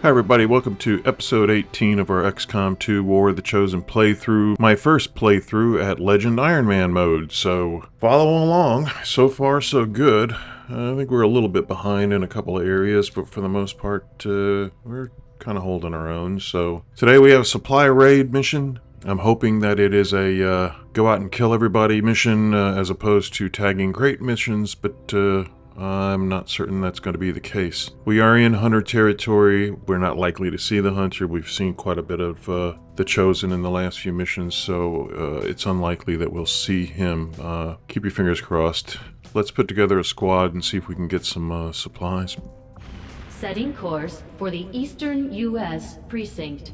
Hi everybody, welcome to episode 18 of our XCOM2 War of the Chosen playthrough. My first playthrough at Legend Ironman mode, so follow along. So far so good. I think we're a little bit behind in a couple of areas, but for the most part, we're kind of holding our own. So today we have a supply raid mission. I'm hoping that it is a go out and kill everybody mission as opposed to tagging crate missions, but I'm not certain that's going to be the case. We are in Hunter territory. We're not likely to see the Hunter. We've seen quite a bit of the Chosen in the last few missions, so it's unlikely that we'll see him. Keep your fingers crossed. Let's put together a squad and see if we can get some supplies. Setting course for the Eastern U.S. Precinct.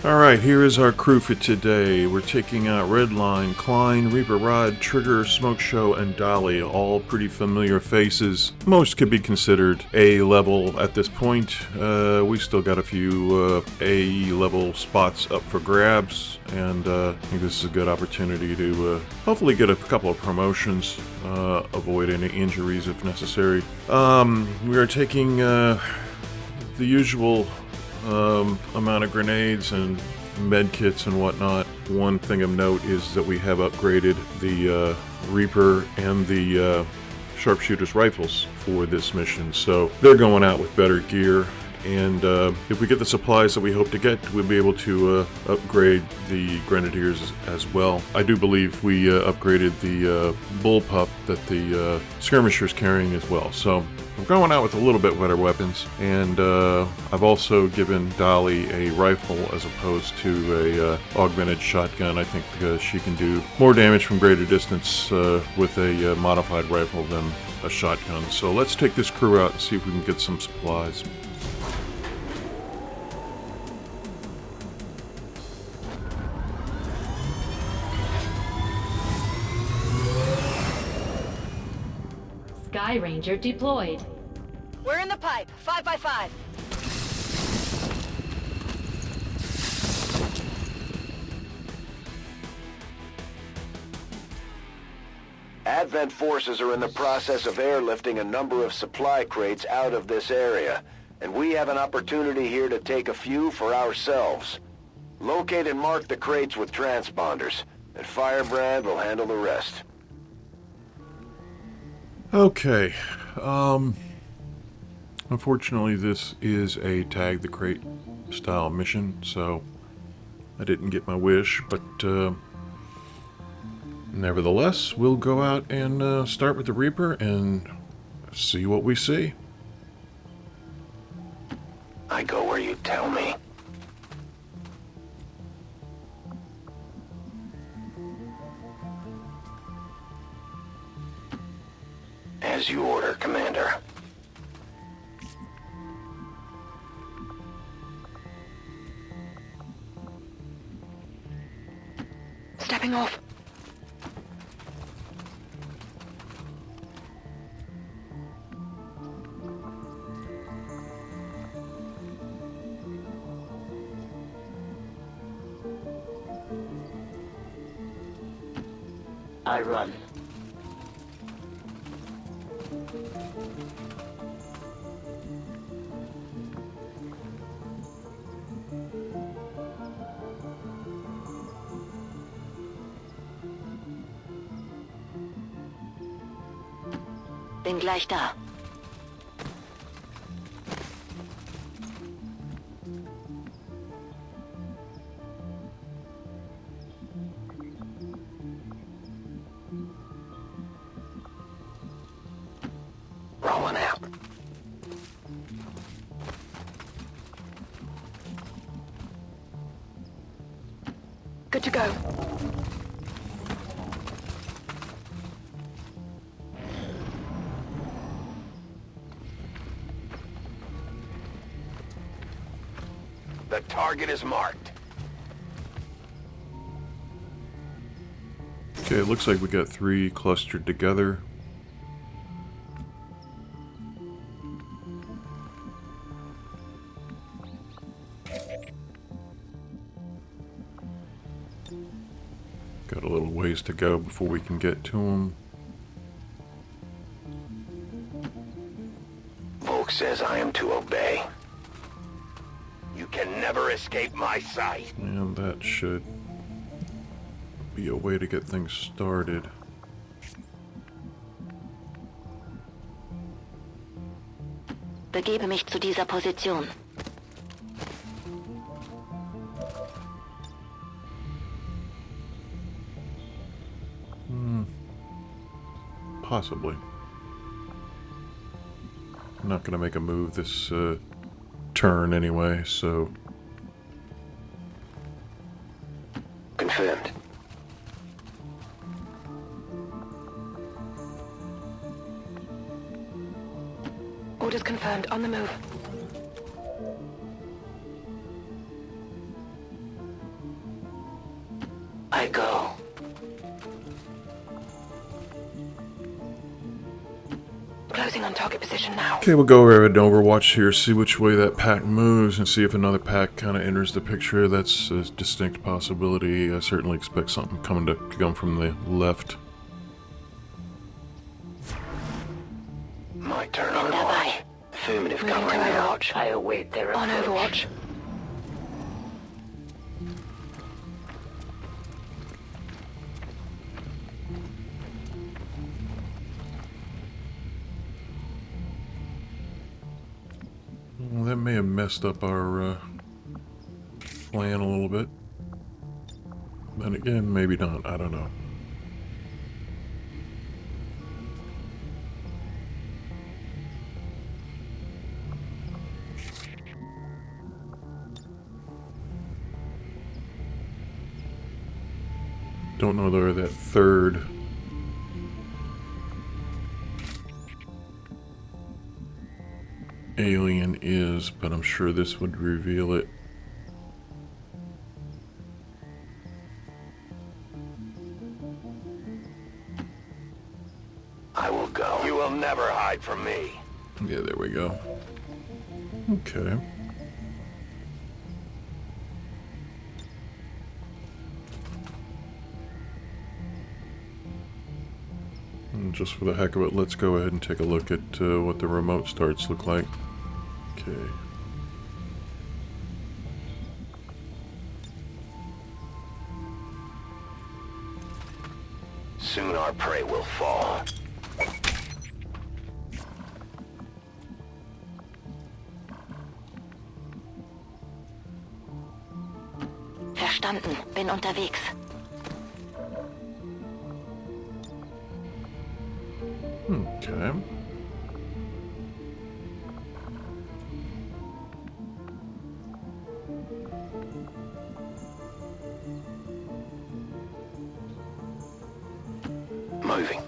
Alright, here is our crew for today. We're taking out Redline, Klein, Reaper Rod, Trigger, Smoke Show, and Dolly. All pretty familiar faces. Most could be considered A-level at this point. We still got a few A-level spots up for grabs, and I think this is a good opportunity to hopefully get a couple of promotions, avoid any injuries if necessary. We are taking the usual amount of grenades and med kits and whatnot. One thing of note is that we have upgraded the Reaper and the sharpshooter's rifles for this mission, so they're going out with better gear, and if we get the supplies that we hope to get, we'll be able to upgrade the grenadiers as well. I do believe we upgraded the bullpup that the skirmisher's carrying as well, so we're going out with a little bit better weapons, and I've also given Dolly a rifle as opposed to a augmented shotgun. I think she can do more damage from greater distance with a modified rifle than a shotgun. So let's take this crew out and see if we can get some supplies. Sky Ranger deployed. We're in the pipe. 5x5. Advent forces are in the process of airlifting a number of supply crates out of this area, and we have an opportunity here to take a few for ourselves. Locate and mark the crates with transponders, and Firebrand will handle the rest. Okay, unfortunately this is a tag the crate style mission, so I didn't get my wish, but nevertheless, we'll go out and start with the Reaper and see what we see. I go where you tell me. As you order, Commander. Stepping off. I run. Bin gleich da. Rolling out. Good to go. The target is marked. Okay, it looks like we got 3 clustered together. Got a little ways to go before we can get to them. says I am to obey. You can never escape my sight. And that should be a way to get things started. Begebe mich zu dieser Position. Possibly. I'm not going to make a move this turn anyway, so... Confirmed. Orders confirmed. On the move. I go. Closing on target position now. Okay, we'll go over to Overwatch here, see which way that pack moves, and see if another pack kind of enters the picture. That's a distinct possibility. I certainly expect something to come from the left. My turn on watch. Affirmative, Moving to covering now. Overwatch. I await their On approach. Overwatch. Well, that may have messed up our plan a little bit. Then again, maybe not. I don't know. Don't know where that third alien is, but I'm sure this would reveal it. I will go. You will never hide from me. Yeah, there we go. Okay. And just for the heck of it, let's go ahead and take a look at what the remote starts look like. Okay. Soon our prey will fall. Verstanden. Bin unterwegs. Okay. Moving.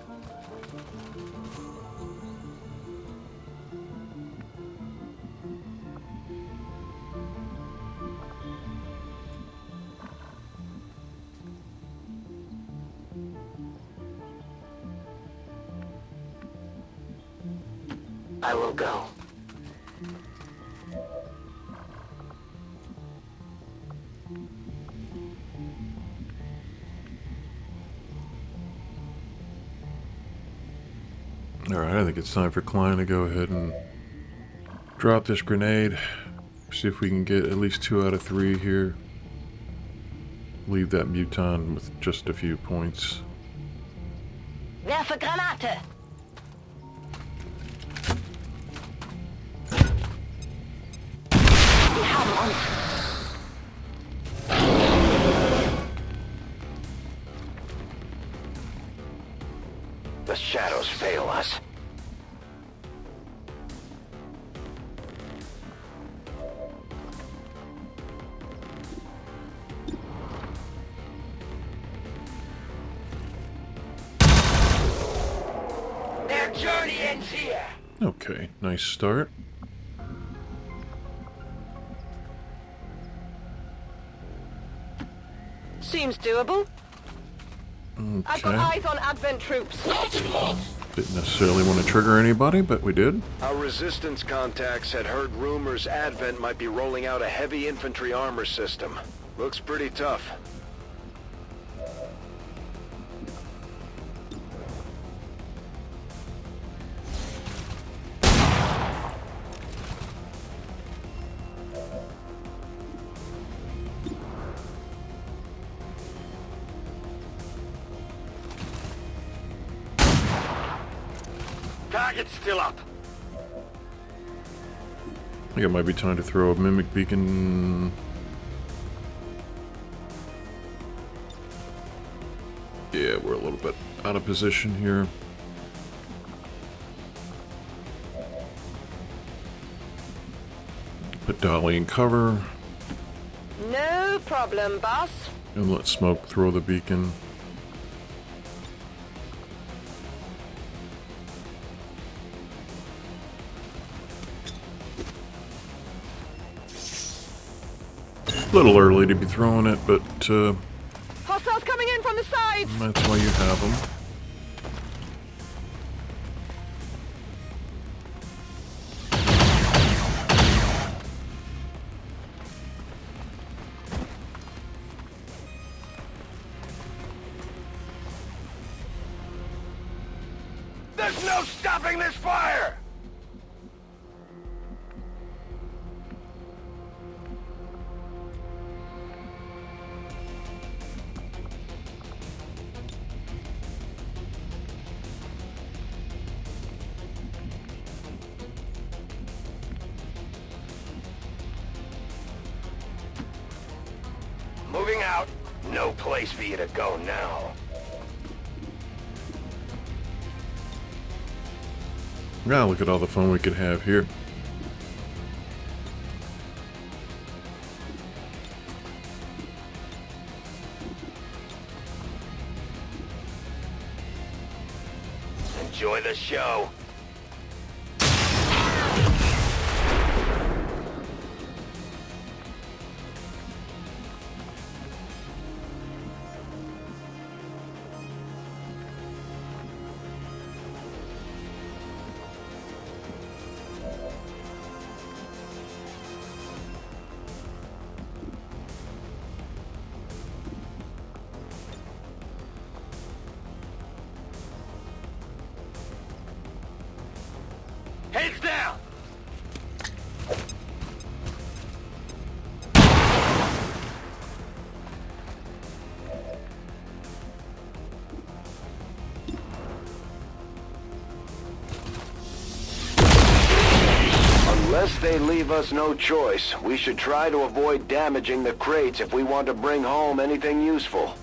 I will go. Alright, I think it's time for Klein to go ahead and drop this grenade. See if we can get at least 2 out of 3 here. Leave that muton with just a few points. Werfe Granate. Sie haben uns. The shadows fail us. Their journey ends here. Okay, nice start. Seems doable. I've got Okay. eyes on Advent troops. Didn't necessarily want to trigger anybody, but we did. Our resistance contacts had heard rumors Advent might be rolling out a heavy infantry armor system. Looks pretty tough. Target's still up. I think it might be time to throw a mimic beacon. Yeah, we're a little bit out of position here. Put Dolly in cover. No problem, boss. And let Smoke throw the beacon. A little early to be throwing it, but Hostiles coming in from the sides. that's why you have them. There's no stopping this fire! Moving out. No place for you to go now. Now look at all the fun we could have here. Enjoy the show. Heads down! Unless they leave us no choice, we should try to avoid damaging the crates if we want to bring home anything useful.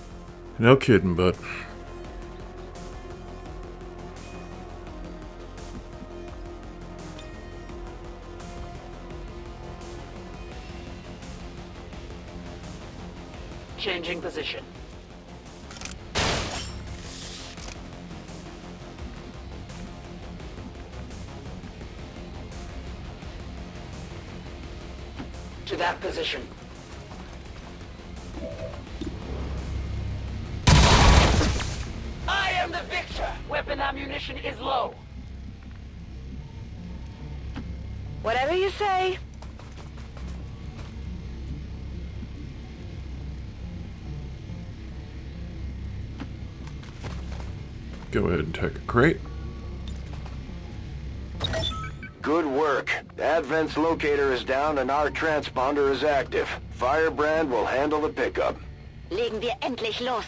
No kidding, but Changing position. To that position. I am the victor! Weapon ammunition is low. Whatever you say. go ahead and take a crate. Good work. Advent's locator is down and our transponder is active. Firebrand will handle the pickup. Legen wir endlich los.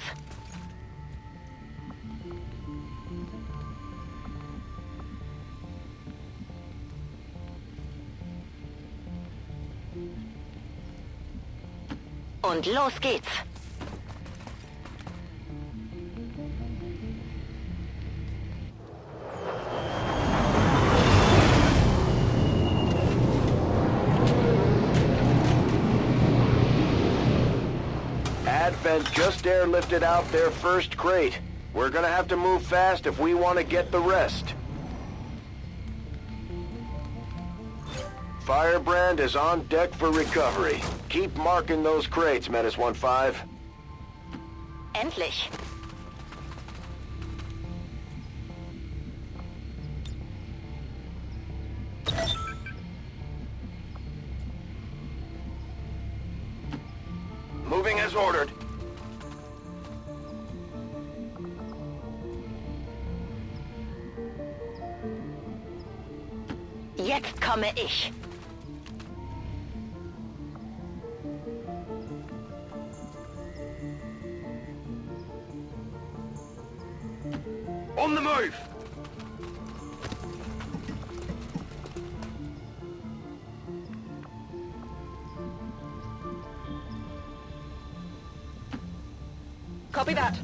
Und los geht's. Advent just airlifted out their first crate. We're gonna have to move fast if we want to get the rest. Firebrand is on deck for recovery. Keep marking those crates, Menace 1-5. Endlich. Moving as ordered. Jetzt komme ich. On the move! Copy that.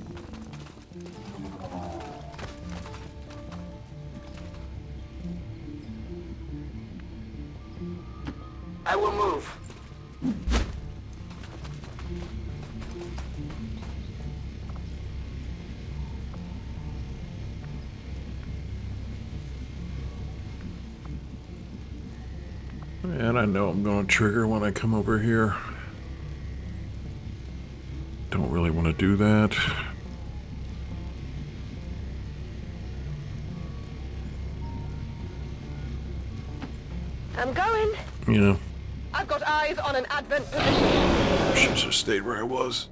I will move. And I know I'm going to trigger when I come over here. Don't really want to do that. I'm going. You know, I've got eyes on an advent position. should have just stayed where I was.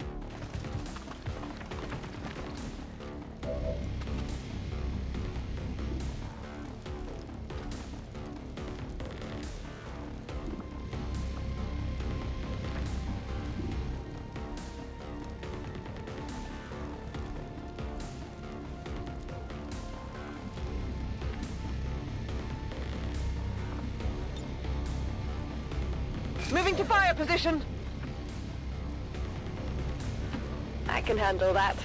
Moving to fire position. I can handle that.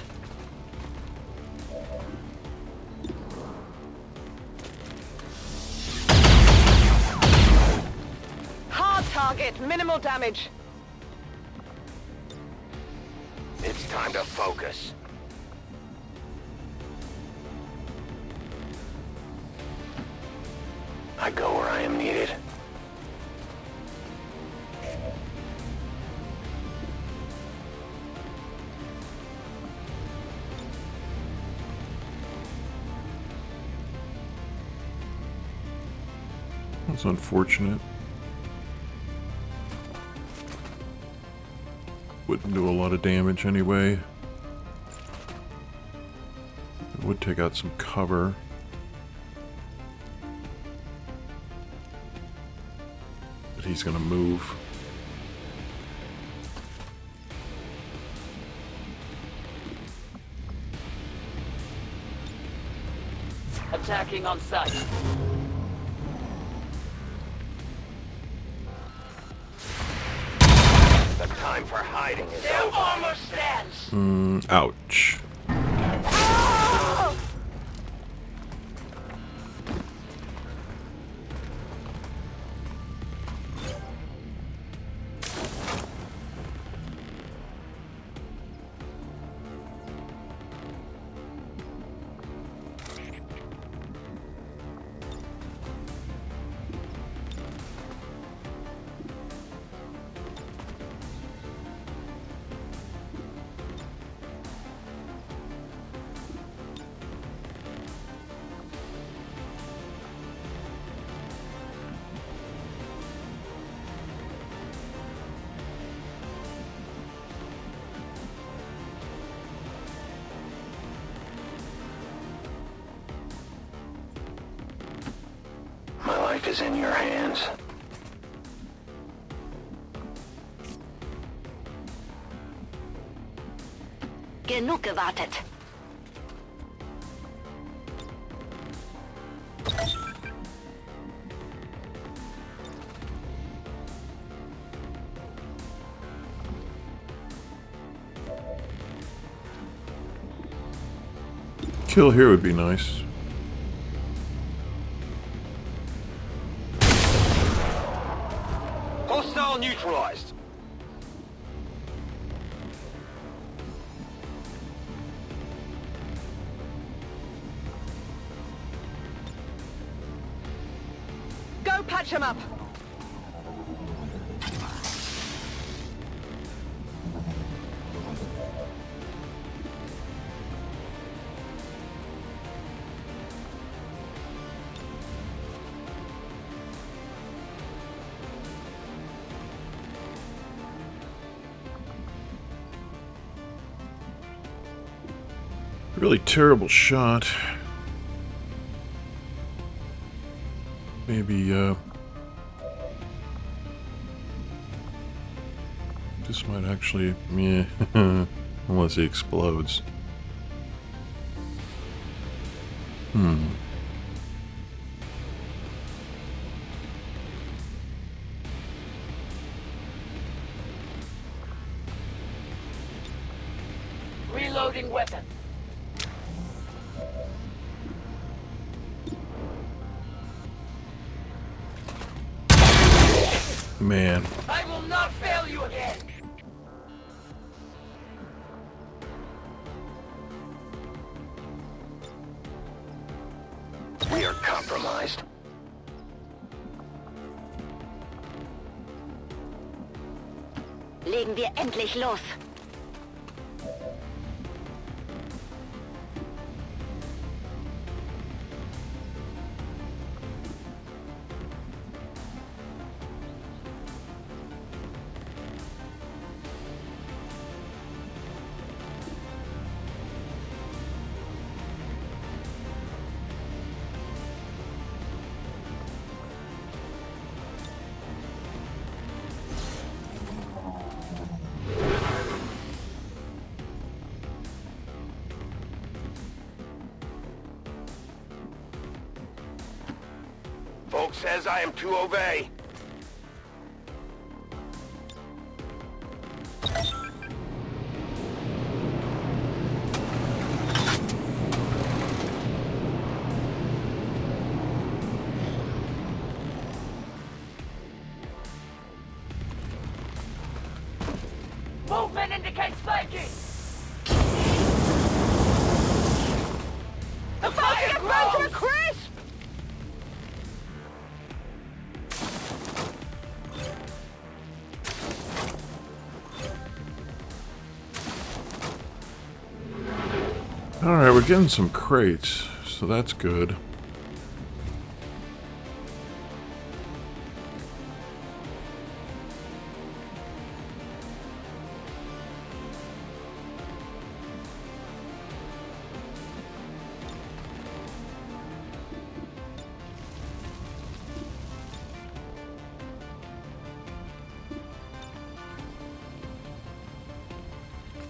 Hard target, minimal damage. It's time to focus. I go where I am needed. That's unfortunate. Wouldn't do a lot of damage anyway. It would take out some cover. But he's gonna move. Attacking on sight. The time for hiding is Their over. armor stands. Ouch. My life is in your hands. Genug gewartet. Kill here would be nice. Hostile neutralized. Go patch him up. Really terrible shot. Maybe, this might actually, yeah, unless he explodes. Reload. Loading weapon. Man. I will not fail you again. We are compromised. Legen wir endlich los. Folks says I am to obey. Movement indicates flanking. The fire grows to a crisp. Alright, we're getting some crates, so that's good.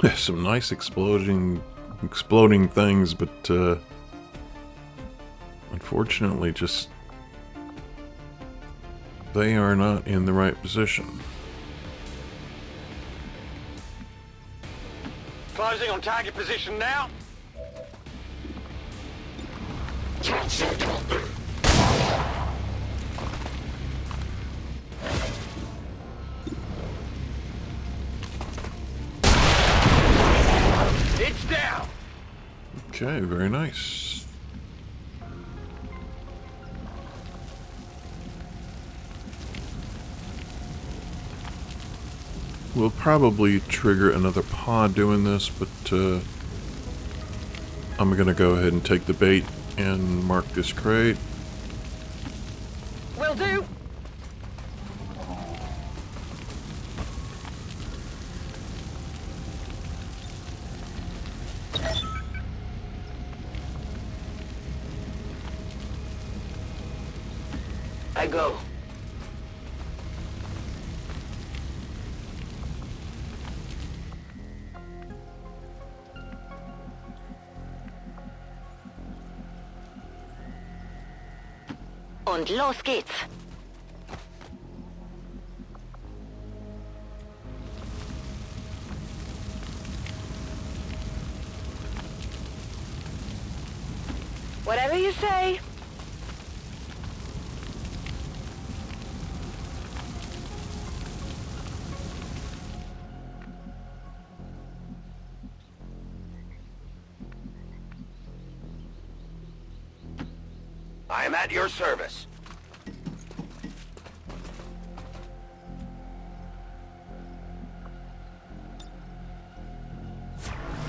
There's some nice exploding things, but unfortunately just they are not in the right position. Closing on target position now. It's down. Okay, very nice. We'll probably trigger another pod doing this, but I'm gonna go ahead and take the bait and mark this crate. Will do. I go. Und los geht's. Whatever you say. I am at your service.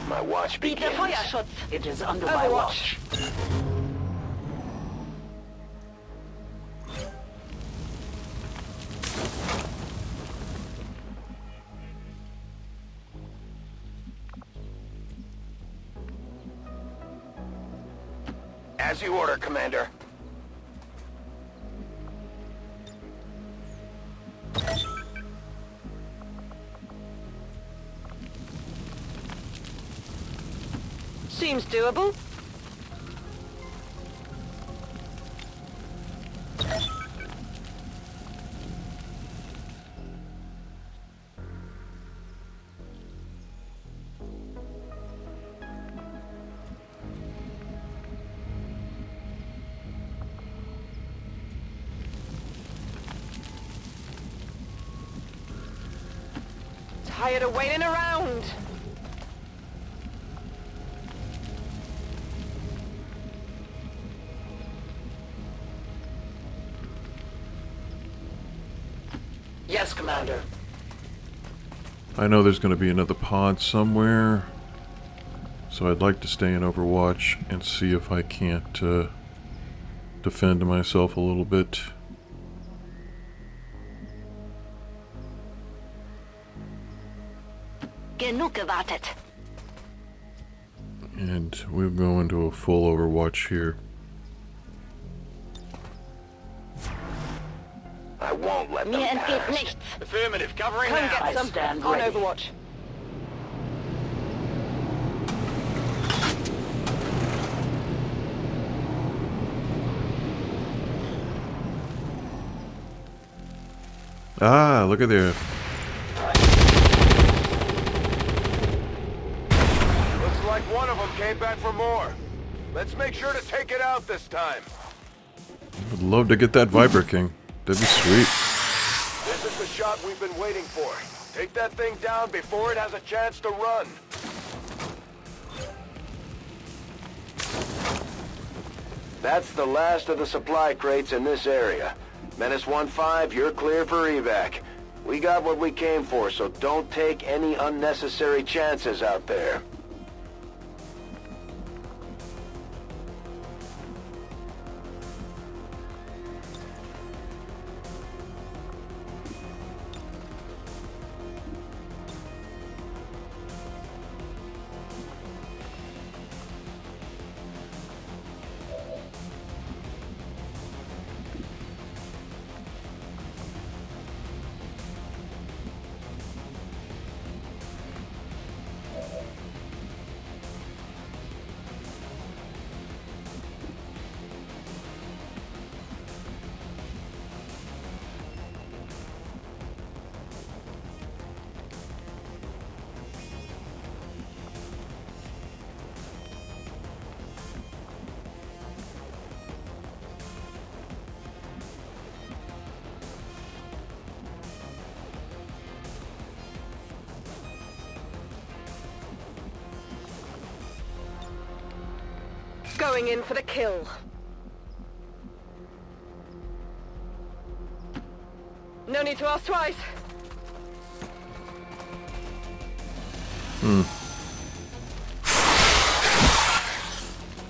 My watch Biete begins. Feuerschutz. It is under my watch. As you order, Commander. Seems doable. Tired of waiting around. Yes, Commander. I know there's going to be another pod somewhere, so I'd like to stay in Overwatch and see if I can't defend myself a little bit. Genug gewartet. And we'll go into a full Overwatch here. I won't let them Mir entgeht pass. nichts. Affirmative, covering Come now. get some stand on ready. Overwatch. Ah, look at there. Looks like one of them came back for more. Let's make sure to take it out this time. I'd love to get that Viper King. That'd be sweet. This is the shot we've been waiting for. Take that thing down before it has a chance to run. That's the last of the supply crates in this area. Menace 1-5, you're clear for evac. We got what we came for, so don't take any unnecessary chances out there. Going in for the kill. No need to ask twice.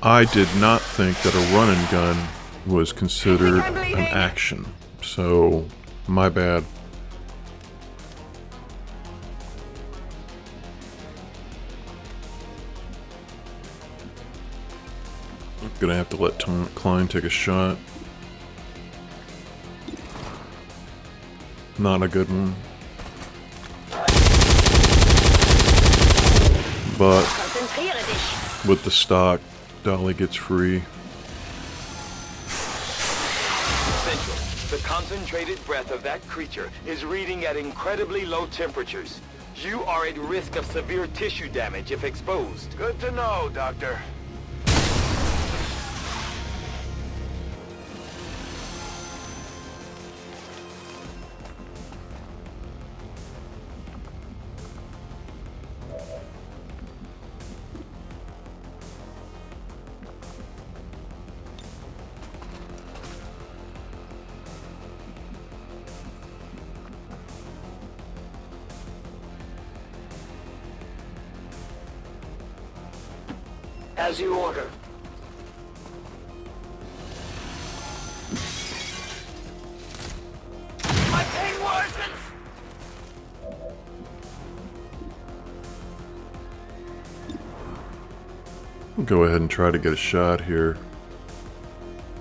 I did not think that a run and gun was considered an action, so my bad. I'm gonna have to let Klein take a shot. Not a good one. But Konzentriere dich. with the stock, Dolly gets free. Central, the concentrated breath of that creature is reading at incredibly low temperatures. You are at risk of severe tissue damage if exposed. Good to know, Doctor. As you order. My pain worsens! I'll go ahead and try to get a shot here.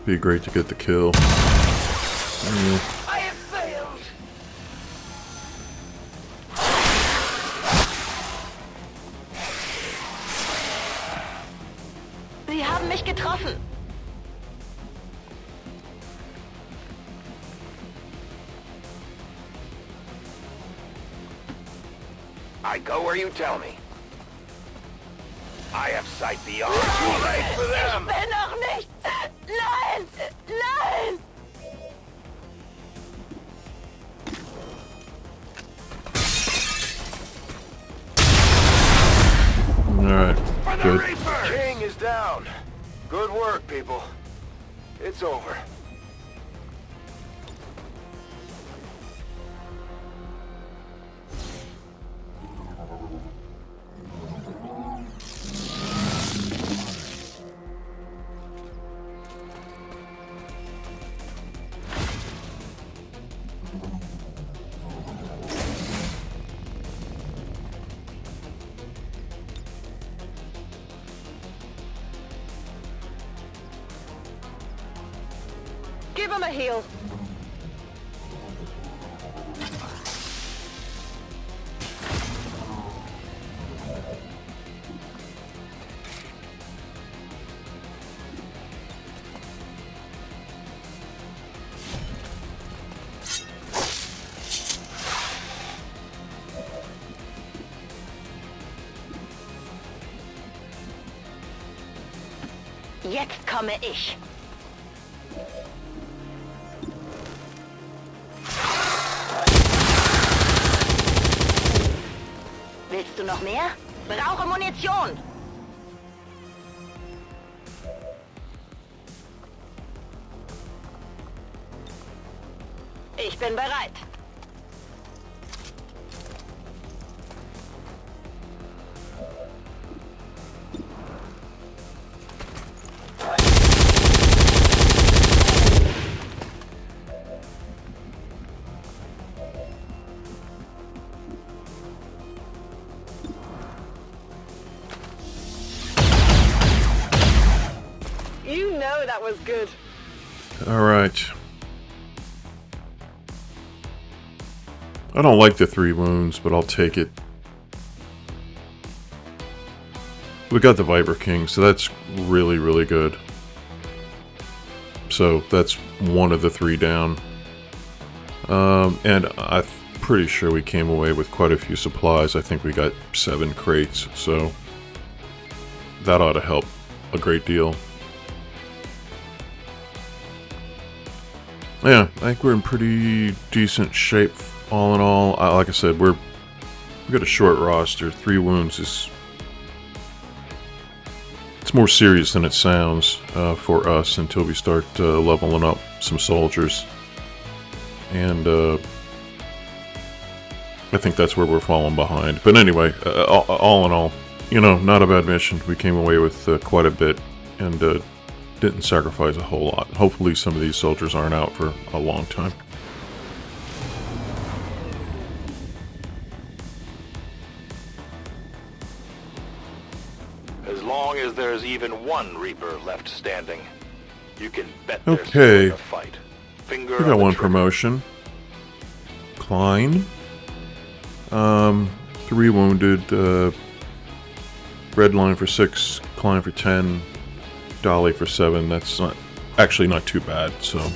Be great to get the kill. Yeah. I have failed! Sie haben mich getroffen. I go where you tell me. I have sight beyond. Too late for them! Bin noch nicht! Nein! Nein! Good work, people. It's over. Give him a heal. Jetzt komme ich. Willst du noch mehr? Brauche Munition! Ich bin bereit. You know that was good. Alright. I don't like the 3 wounds, but I'll take it. We got the Viper King, so that's really, really good. So that's 1 of the 3 down. And I'm pretty sure we came away with quite a few supplies. I think we got 7 crates, so that ought to help a great deal. Yeah, I think we're in pretty decent shape all in all. Like I said, we got a short roster. 3 wounds is... it's more serious than it sounds for us until we start leveling up some soldiers. And I think that's where we're falling behind. But anyway, all in all, you know, not a bad mission. We came away with quite a bit and didn't sacrifice a whole lot. Hopefully some of these soldiers aren't out for a long time. As long as there's even one Reaper left standing, you can bet Okay. there's still a fight. Finger We on got the one trigger. promotion. Klein. 3 wounded. Redline for 6. Klein for 10. Dolly for 7. That's actually not too bad, so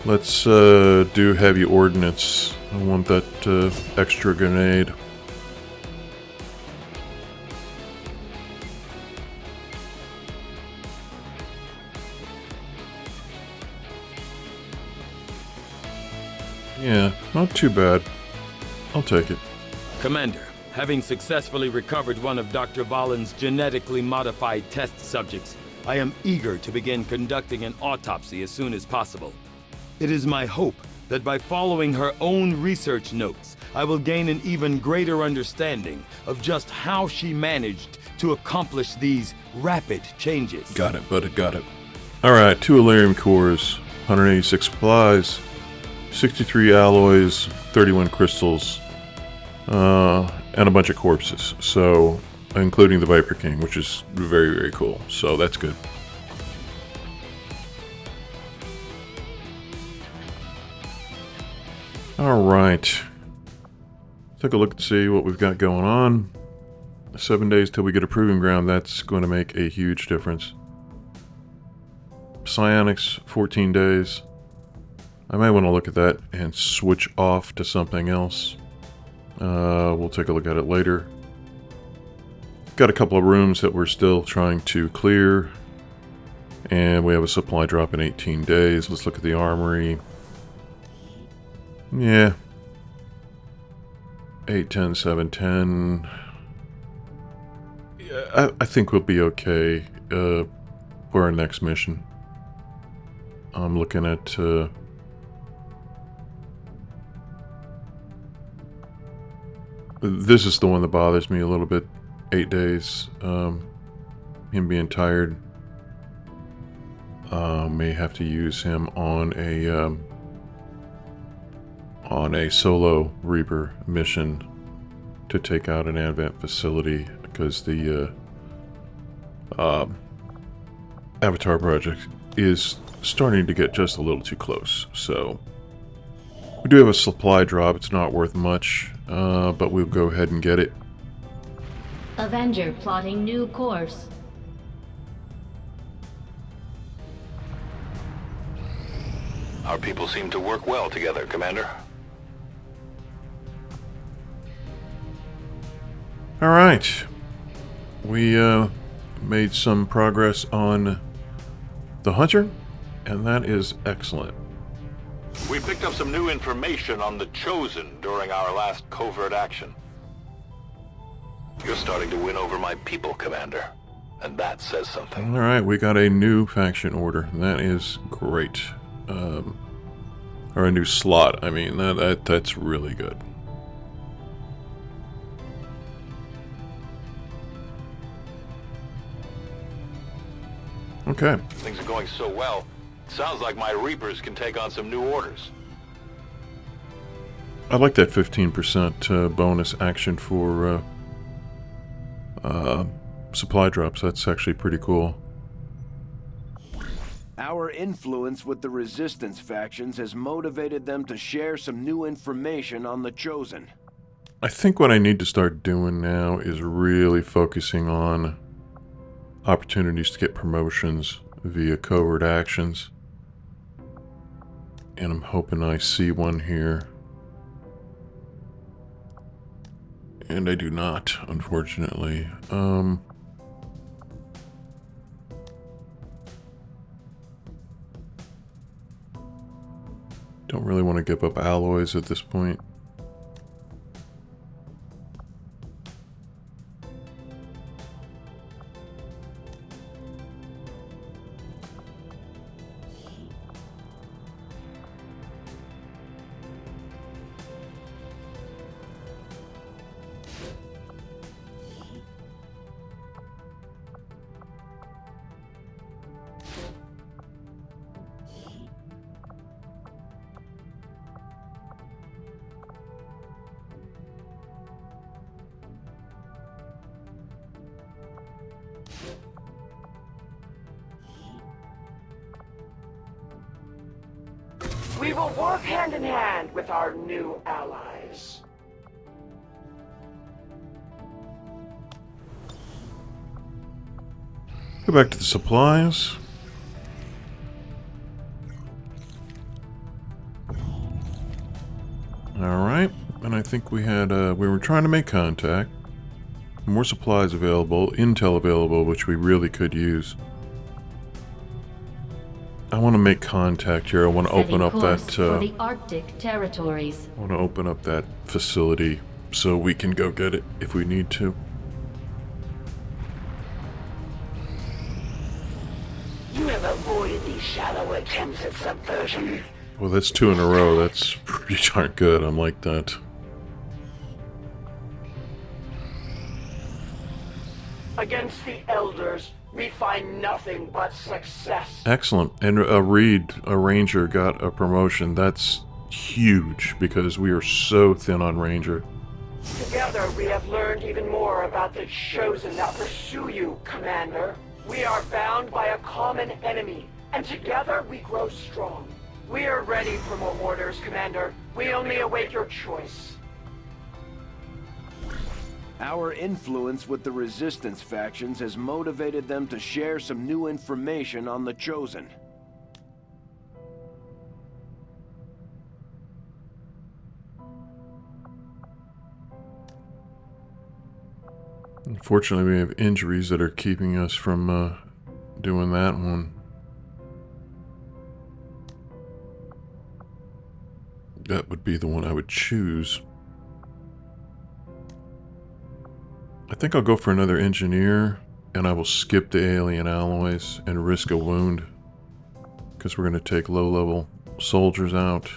let's do heavy ordnance. I want that extra grenade. Yeah, not too bad. I'll take it. Commander, having successfully recovered one of Dr. Valen's genetically modified test subjects, I am eager to begin conducting an autopsy as soon as possible. It is my hope that by following her own research notes, I will gain an even greater understanding of just how she managed to accomplish these rapid changes. Got it, buddy, got it. Alright, 2 Elerium cores, 186 supplies, 63 alloys, 31 crystals, and a bunch of corpses. So, including the Viper King, which is very, very cool. So that's good. Alright. Take a look and see what we've got going on. 7 days till we get a proving ground. That's going to make a huge difference. Psionics, 14 days. I might want to look at that and switch off to something else. We'll take a look at it later. Got a couple of rooms that we're still trying to clear. And we have a supply drop in 18 days. Let's look at the armory. Yeah. 8, 10, 7, 10. Yeah, I think we'll be okay. for our next mission. I'm looking at this is the one that bothers me a little bit. 8 days. Him being tired. May have to use him on a solo Reaper mission to take out an Advent facility, because the Avatar project is starting to get just a little too close. So we do have a supply drop. It's not worth much, but we'll go ahead and get it. Avenger plotting new course. Our people seem to work well together, Commander. All right. We made some progress on the Hunter, and that is excellent. We picked up some new information on the Chosen during our last covert action. You're starting to win over my people, Commander. And that says something. All right, we got a new faction order. That is great. Or a new slot. I mean, that's really good. Okay. Things are going so well. Sounds like my Reapers can take on some new orders. I like that 15% bonus action for supply drops. That's actually pretty cool. Our influence with the Resistance factions has motivated them to share some new information on the Chosen. I think what I need to start doing now is really focusing on opportunities to get promotions via covert actions. And I'm hoping I see one here. And I do not, unfortunately. Don't really want to give up alloys at this point. We will work hand in hand with our new allies. Go back to the supplies. Alright, and I think we had, we were trying to make contact. More supplies available, intel available, which we really could use. I want to make contact here. I want to open up that, for the Arctic territories. I want to open up that facility so we can go get it if we need to. You have avoided these shallow attempts at subversion. Well, that's 2 in a row. That's pretty darn good. I'm like that. Against the Elders, we find nothing but success. Excellent. And Reed, a ranger, got a promotion. That's huge because we are so thin on ranger. Together, we have learned even more about the Chosen that pursue you, Commander. We are bound by a common enemy, and together we grow strong. We are ready for more orders, Commander. We only await your choice. Our influence with the Resistance factions has motivated them to share some new information on the Chosen. Unfortunately, we have injuries that are keeping us from doing that one. That would be the one I would choose. I think I'll go for another engineer. And I will skip the alien alloys and risk a wound, because we're going to take low-level soldiers out.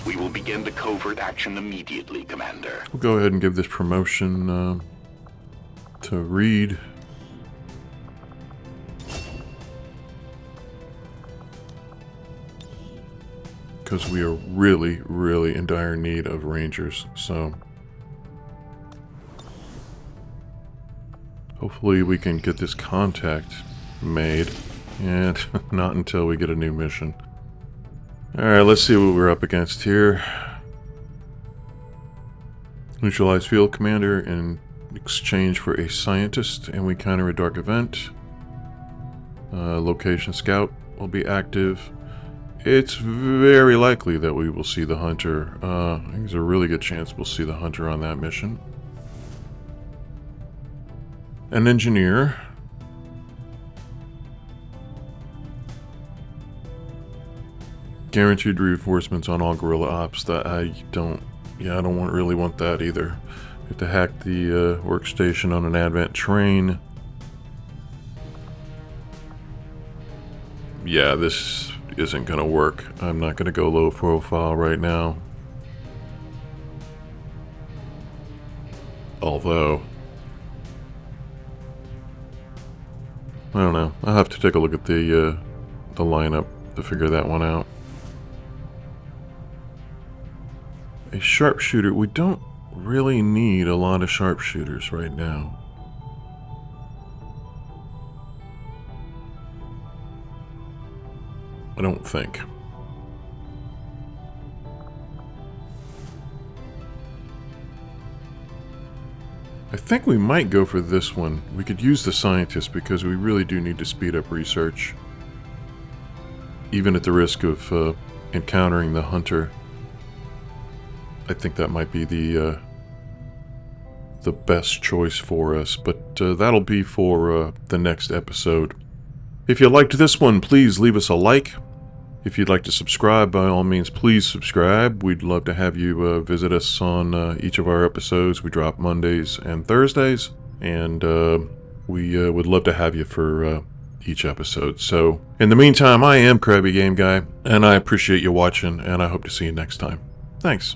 We will begin the covert action immediately, Commander. We'll go ahead and give this promotion to Reed. Because we are really, really in dire need of Rangers, so hopefully we can get this contact made, and not until we get a new mission. Alright, let's see what we're up against here. Neutralize field commander in exchange for a scientist, and we counter a dark event. Location scout will be active. It's very likely that we will see the hunter. I think there's a really good chance we'll see the hunter on that mission. An engineer. Guaranteed reinforcements on all guerrilla ops. That I don't really want that either. We have to hack the workstation on an advent train. Yeah, this isn't gonna work. I'm not gonna go low profile right now. Although, I don't know. I'll have to take a look at the lineup to figure that one out. A sharpshooter. We don't really need a lot of sharpshooters right now. I don't think. I think we might go for this one. We could use the scientist because we really do need to speed up research. Even at the risk of encountering the hunter. I think that might be the best choice for us, but that'll be for the next episode. If you liked this one, please leave us a like. If you'd like to subscribe, by all means, please subscribe. We'd love to have you visit us on each of our episodes. We drop Mondays and Thursdays, and we would love to have you for each episode. So, in the meantime, I am Krabby Game Guy, and I appreciate you watching, and I hope to see you next time. Thanks.